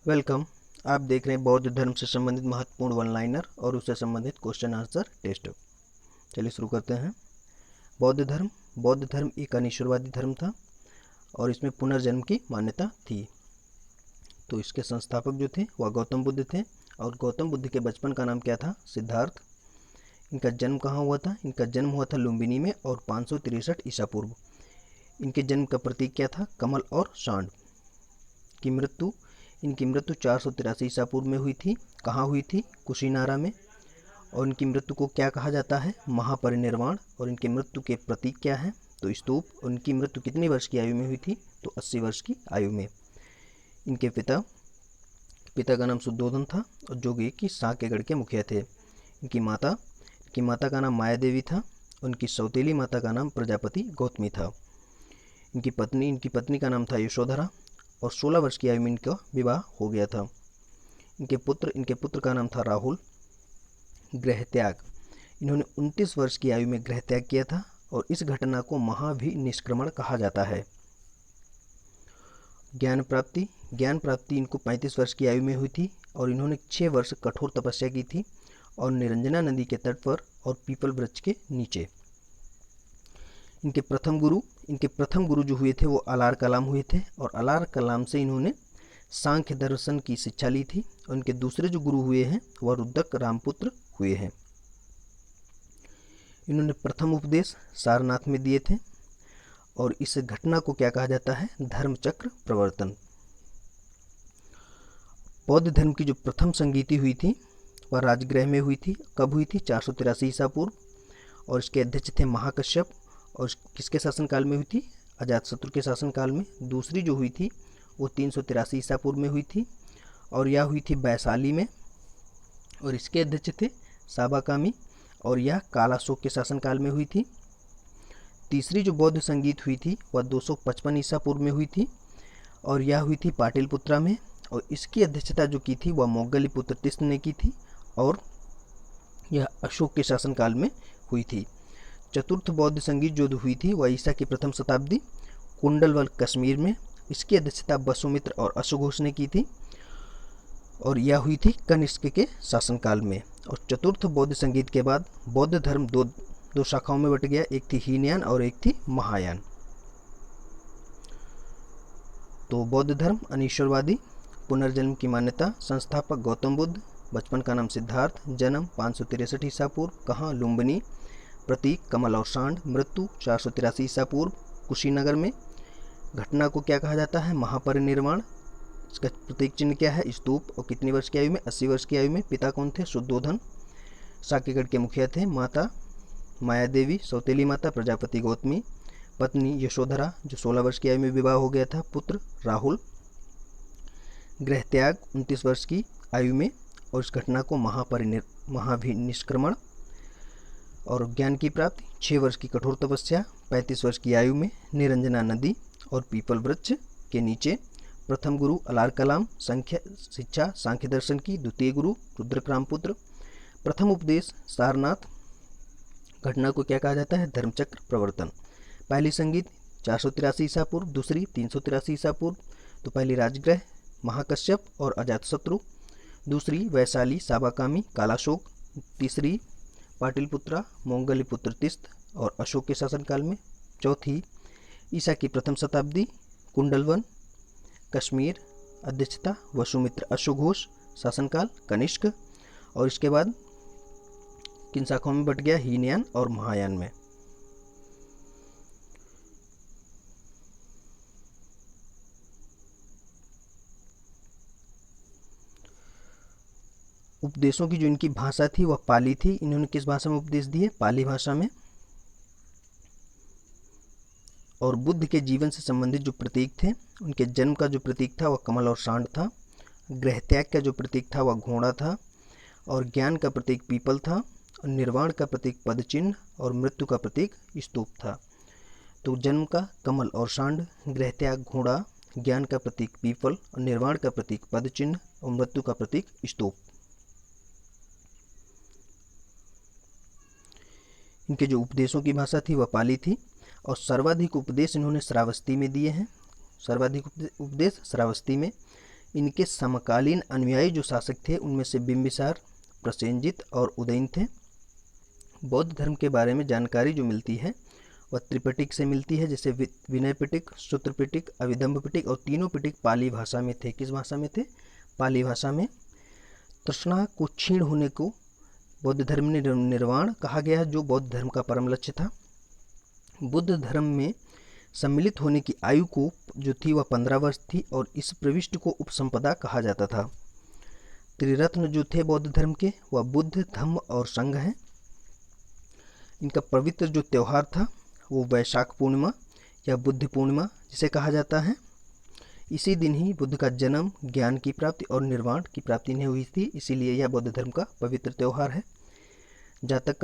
Welcome. आप देख रहे हैं बौद्ध धर्म से संबंधित महत्वपूर्ण वन लाइनर और उससे संबंधित क्वेश्चन आंसर टेस्ट। चलिए शुरू करते हैं। बौद्ध धर्म एक अनिश्वरवादी धर्म था और इसमें पुनर्जन्म की मान्यता थी। तो इसके संस्थापक जो थे वह गौतम बुद्ध थे और गौतम बुद्ध के बचपन का नाम क्या था? सिद्धार्थ। इनका जन्म कहाँ हुआ था? इनका जन्म हुआ था लुम्बिनी में और 563 ईसा पूर्व। इनके जन्म का प्रतीक क्या था? कमल और सांड। इनकी मृत्यु 483 ईसा पूर्व में हुई थी। कहाँ हुई थी? कुशीनारा में। और इनकी मृत्यु को क्या कहा जाता है? महापरिनिर्वाण। और इनके मृत्यु के प्रतीक क्या है? तो स्तूप। और इनकी मृत्यु कितनी वर्ष की आयु में हुई थी? तो 80 वर्ष की आयु में। इनके पिता का नाम शुद्धोधन था और जो कि साकेगढ़ के मुखिया थे। इनकी माता का नाम माया देवी था। उनकी सौतेली माता का नाम प्रजापति गौतमी था। इनकी पत्नी का नाम था यशोधरा और 16 वर्ष की आयु में इनका विवाह हो गया था। इनके पुत्र का नाम था राहुल। गृह त्याग। इन्होंने 29 वर्ष की आयु में गृह त्याग किया था और इस घटना को महाभिनिष्क्रमण कहा जाता है। ज्ञान प्राप्ति इनको 35 वर्ष की आयु में हुई थी और इन्होंने 6 वर्ष कठोर तपस्या की थी और निरंजना नदी के तट पर और पीपल वृक्ष के नीचे। इनके प्रथम गुरु जो हुए थे वो अलार कलाम हुए थे और अलार कलाम से इन्होंने सांख्य दर्शन की शिक्षा ली थी। और इनके दूसरे जो गुरु हुए हैं वह रुद्रक रामपुत्र हुए हैं। इन्होंने प्रथम उपदेश सारनाथ में दिए थे और इस घटना को क्या कहा जाता है? धर्मचक्र प्रवर्तन। बौद्ध धर्म की जो प्रथम संगीति हुई थी वह राजगृह में हुई थी। कब हुई थी? 483 ईसा पूर्व। और इसके अध्यक्ष थे महाकश्यप। और किसके शासनकाल में हुई थी? अजातशत्रु के शासनकाल में। दूसरी जो हुई थी वो 383 ईसा पूर्व में हुई थी और यह हुई थी वैशाली में। और इसके अध्यक्ष थे साबाकामी और यह कालाशोक के शासनकाल में हुई थी। तीसरी जो बौद्ध संगीत हुई थी वह 255 ईसा पूर्व में हुई थी और यह हुई थी पाटिलपुत्रा में। और इसकी अध्यक्षता जो की थी वह मोगलीपुत्र तिस्त ने की थी और यह अशोक के शासनकाल में हुई थी। चतुर्थ बौद्ध संगीत जो हुई थी वह ईसा की प्रथम शताब्दी कुंडलवल कश्मीर में। इसकी अध्यक्षता वसुमित्र और अश्वघोष ने की थी और यह हुई थी कनिष्क के शासनकाल में। और चतुर्थ बौद्ध संगीत के बाद बौद्ध धर्म दो शाखाओं में बट गया। एक थी हीनयान और एक थी महायान। तो बौद्ध धर्म अनिश्वरवादी, पुनर्जन्म की मान्यता, संस्थापक गौतम बुद्ध, बचपन का नाम सिद्धार्थ, जन्म 563 ईसा पूर्व, कहाँ? लुम्बिनी, प्रतीक कमल और सांड, मृत्यु 483 ईसा पूर्व कुशीनगर में। घटना को क्या कहा जाता है? महापरिनिर्वाण। इसका प्रतीक चिन्ह क्या है? स्तूप। और कितनी वर्ष की आयु में? 80 वर्ष की आयु में। पिता कौन थे? शुद्धोधन, साकेगढ़ के मुखिया थे। माता माया देवी, सौतेली माता प्रजापति गौतमी, पत्नी यशोधरा जो 16 वर्ष की आयु में विवाह हो गया था, पुत्र राहुल। गृह त्याग 29 वर्ष की आयु में और इस घटना को महाभिनिष्क्रमण। और ज्ञान की प्राप्ति 6 वर्ष की कठोर तपस्या 35 वर्ष की आयु में, निरंजना नदी और पीपल वृक्ष के नीचे। प्रथम गुरु अलार कलाम, शिक्षा सांख्य दर्शन की। द्वितीय गुरु रुद्रक रामपुत्र। प्रथम उपदेश सारनाथ। घटना को क्या कहा जाता है? धर्मचक्र प्रवर्तन। पहली संगीत 483 ईसा पूर्व, दूसरी 383 ईसा पूर्व। तो पहली राजगृह महाकश्यप और अजातशत्रु, दूसरी वैशाली साबाकामी कालाशोक, तीसरी पाटिलपुत्रा मोंगलीपुत्र तिस्त और अशोक के शासनकाल में, चौथी ईसा की प्रथम शताब्दी कुंडलवन कश्मीर, अध्यक्षता वसुमित्र अश्वघोष, शासनकाल कनिष्क। और इसके बाद किन शाखाओं में बट गया? हीनयान और महायान में। उपदेशों की जो इनकी भाषा थी वह पाली थी। इन्होंने किस भाषा में उपदेश दिए? पाली भाषा में। और बुद्ध के जीवन से संबंधित जो प्रतीक थे, उनके जन्म का जो प्रतीक था वह कमल और सांड था। गृह त्याग का जो प्रतीक था वह घोड़ा था और ज्ञान का प्रतीक पीपल था और निर्वाण का प्रतीक पद चिन्ह और मृत्यु का प्रतीक स्तूप था। तो जन्म का कमल और सांड, गृह त्याग घोड़ा, ज्ञान का प्रतीक पीपल और निर्वाण का प्रतीक पद चिन्ह और मृत्यु का प्रतीक स्तूप। इनके जो उपदेशों की भाषा थी वह पाली थी और सर्वाधिक उपदेश इन्होंने श्रावस्ती में दिए हैं। सर्वाधिक उपदेश श्रावस्ती में। इनके समकालीन अनुयायी जो शासक थे उनमें से बिंबिसार, प्रसेनजित और उदयन थे। बौद्ध धर्म के बारे में जानकारी जो मिलती है वह त्रिपिटक से मिलती है, जैसे विनय पिटक, सूत्र पिटक, अभिधम्म पिटक, और तीनों पिटक पाली भाषा में थे। किस भाषा में थे? पाली भाषा में। तृष्णा को क्षीण होने को बौद्ध धर्म ने निर्वाण कहा गया, जो बौद्ध धर्म का परम लक्ष्य था। बुद्ध धर्म में सम्मिलित होने की आयु को जो थी वह 15 वर्ष थी, और इस प्रविष्टि को उपसंपदा कहा जाता था। त्रिरत्न जो थे बौद्ध धर्म के वह बुद्ध, धम्म और संघ हैं। इनका पवित्र जो त्यौहार था वो वैशाख पूर्णिमा या बुद्ध पूर्णिमा जिसे कहा जाता है। इसी दिन ही बुद्ध का जन्म, ज्ञान की प्राप्ति और निर्वाण की प्राप्ति इन्हें हुई थी, इसीलिए यह बौद्ध धर्म का पवित्र त्यौहार है। जातक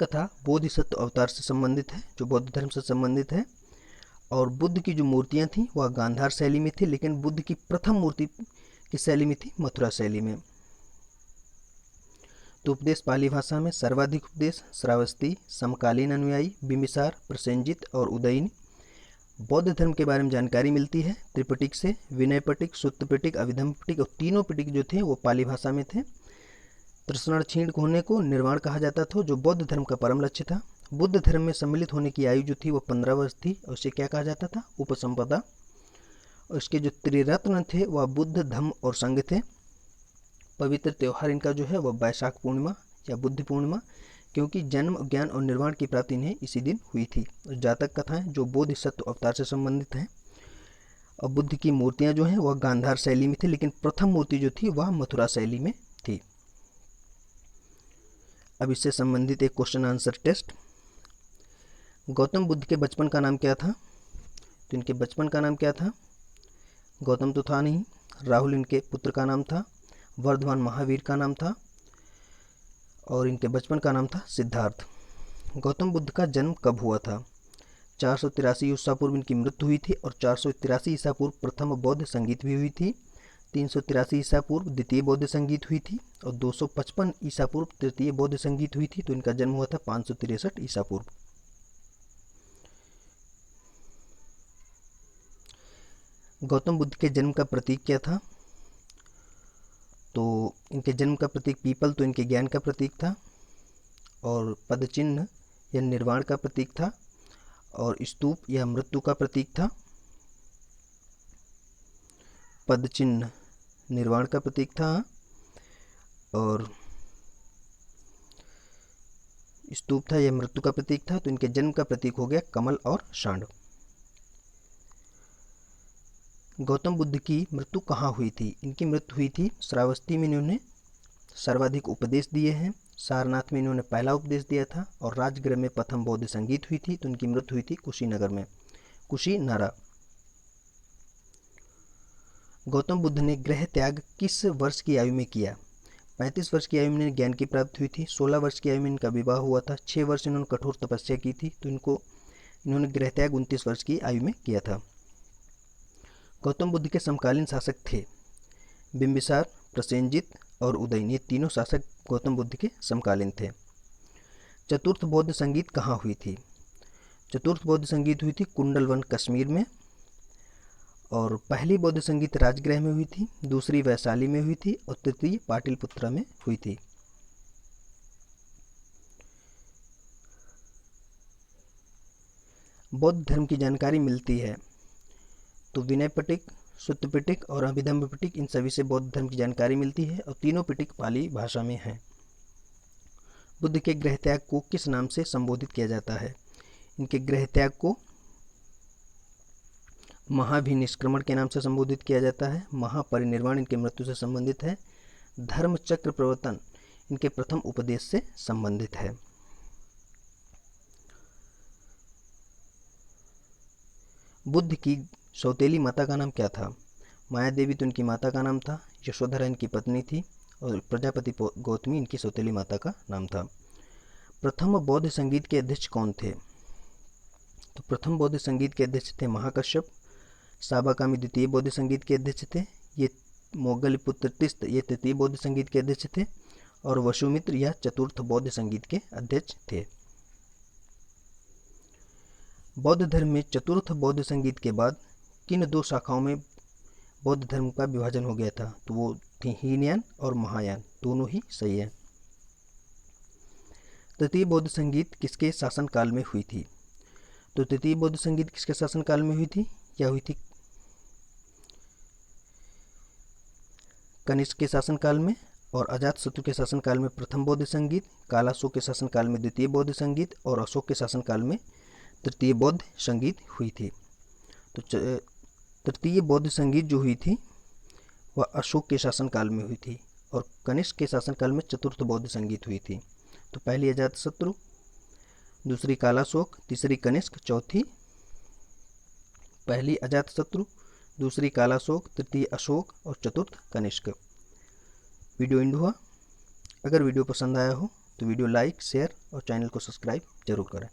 कथा बोधिसत्व अवतार से संबंधित है, जो बौद्ध धर्म से संबंधित है। और बुद्ध की जो मूर्तियाँ थीं वह गांधार शैली में थी, लेकिन बुद्ध की प्रथम मूर्ति किस शैली में थी? मथुरा शैली में। तो उपदेश पाली भाषा में सर्वाधिक उपदेश श्रावस्ती, समकालीन अनुयायी बिंबिसार, प्रसेनजित और उदयन। बौद्ध धर्म के बारे में जानकारी मिलती है त्रिपिटक से, विनय पिटक, सूत्र पिटक, अभिधम्म पिटक, और तीनों पिटक जो थे वो पाली भाषा में थे। तृष्णा क्षीण होने को निर्वाण कहा जाता था, जो बौद्ध धर्म का परम लक्ष्य था। बुद्ध धर्म में सम्मिलित होने की आयु जो थी वो 15 वर्ष थी, और उसे क्या कहा जाता था? उपसंपदा। और इसके जो त्रिरत्न थे वह बुद्ध, धम्म और संघ थे। पवित्र त्यौहार इनका जो है वह वैशाख पूर्णिमा या बुद्ध पूर्णिमा, क्योंकि जन्म, ज्ञान और निर्वाण की प्राप्ति इन्हें इसी दिन हुई थी। जातक कथाएं जो बोधिसत्व अवतार से संबंधित हैं। और बुद्ध की मूर्तियां जो हैं वह गांधार शैली में थी, लेकिन प्रथम मूर्ति जो थी वह मथुरा शैली में थी। अब इससे संबंधित एक question answer test. Gautam Buddha के बचपन का नाम क्या था? तो इनके बचपन का नाम क्या था? गौतम तो था नहीं। राहुल इनके पुत्र का नाम था। वर्धमान महावीर का नाम था, और इनके बचपन का नाम था सिद्धार्थ। गौतम बुद्ध का जन्म कब हुआ था? 483 ईसा पूर्व इनकी मृत्यु हुई थी, और 483 ईसा पूर्व प्रथम बौद्ध संगीत भी हुई थी। 383 ईसा पूर्व द्वितीय बौद्ध संगीत हुई थी, और 255 ईसा पूर्व तृतीय बौद्ध संगीत हुई थी। तो इनका जन्म हुआ था 563 ईसा पूर्व। गौतम बुद्ध के जन्म का प्रतीक क्या था? तो इनके जन्म का प्रतीक पीपल तो इनके ज्ञान का प्रतीक था, और पद चिन्ह यह निर्वाण का प्रतीक था, और स्तूप यह मृत्यु का प्रतीक था। पद चिन्ह निर्वाण का प्रतीक था, और स्तूप था यह मृत्यु का प्रतीक था। तो इनके जन्म का प्रतीक हो गया कमल और सांड। गौतम बुद्ध की मृत्यु कहाँ हुई थी? इनकी मृत्यु हुई थी श्रावस्ती में। इन्होंने सर्वाधिक उपदेश दिए हैं। सारनाथ में इन्होंने पहला उपदेश दिया था, और राजगृह में प्रथम बौद्ध संगीत हुई थी। तो इनकी मृत्यु हुई थी कुशीनगर में, कुशीनारा। गौतम बुद्ध ने गृह त्याग किस वर्ष की आयु में किया? 35 वर्ष की आयु में ज्ञान की प्राप्ति हुई थी। 16 वर्ष की आयु में इनका विवाह हुआ था। 6 वर्ष इन्होंने कठोर तपस्या की थी। तो इन्होंने गृह त्याग 29 वर्ष की आयु में किया था। गौतम बुद्ध के समकालीन शासक थे बिंबिसार, प्रसेनजित और उदयन। ये तीनों शासक गौतम बुद्ध के समकालीन थे। चतुर्थ बौद्ध संगीत कहाँ हुई थी? चतुर्थ बौद्ध संगीत हुई थी कुंडलवन, कश्मीर में। और पहली बौद्ध संगीत राजगृह में हुई थी, दूसरी वैशाली में हुई थी, और तृतीय पाटलिपुत्रा में हुई थी। बौद्ध धर्म की जानकारी मिलती है तो विनय पिटक, सूत्र पिटक और अभिधम्म पिटक, इन सभी से बौद्ध धर्म की जानकारी मिलती है, और तीनों पिटक पाली भाषा में हैं। बुद्ध के गृह त्याग को किस नाम से संबोधित किया जाता है? इनके गृह त्याग को महाभिनिष्क्रमण के नाम से संबोधित किया जाता है। महापरिनिर्वाण इनके मृत्यु से संबंधित है। धर्म चक्र प्रवर्तन इनके प्रथम उपदेश से संबंधित है। बुद्ध की सौतेली माता का नाम क्या था? माया देवी तो इनकी माता का नाम था, यशोधरा इनकी पत्नी थी, और प्रजापति गौतमी इनकी सौतेली माता का नाम था। प्रथम बौद्ध संगीत के अध्यक्ष कौन थे? तो प्रथम बौद्ध संगीत के अध्यक्ष थे महाकश्यप। साबाकामी द्वितीय बौद्ध संगीत के अध्यक्ष थे। ये मोगलपुत्र तिस्त ये तृतीय बौद्ध संगीत के अध्यक्ष थे, और वसुमित्र या चतुर्थ बौद्ध संगीत के अध्यक्ष थे। बौद्ध धर्म में चतुर्थ बौद्ध संगीत के बाद किन दो शाखाओं में बौद्ध धर्म का विभाजन हो गया था, तो वो थी हीनयान और महायान, दोनों ही सही है। तृतीय बौद्ध संगीत किसके शासनकाल में हुई थी? तो तृतीय बौद्ध संगीत किसके शासनकाल में हुई थी? यह हुई थी कनिष्क के शासनकाल में, और अजातशत्रु के शासनकाल में प्रथम बौद्ध संगीत, कालाशोक के शासनकाल में द्वितीय बौद्ध संगीत और अशोक के शासनकाल में तृतीय बौद्ध संगीत हुई थी। तो तृतीय बौद्ध संगीत जो हुई थी वह अशोक के शासनकाल में हुई थी, और कनिष्क के शासनकाल में चतुर्थ बौद्ध संगीत हुई थी। तो पहली अजातशत्रु, दूसरी कालाशोक, तीसरी कनिष्क, चौथी पहली अजातशत्रु, दूसरी कालाशोक, तृतीय अशोक और चतुर्थ कनिष्क। वीडियो एंड हुआ। अगर वीडियो पसंद आया हो तो वीडियो लाइक, शेयर और चैनल को सब्सक्राइब जरूर करें।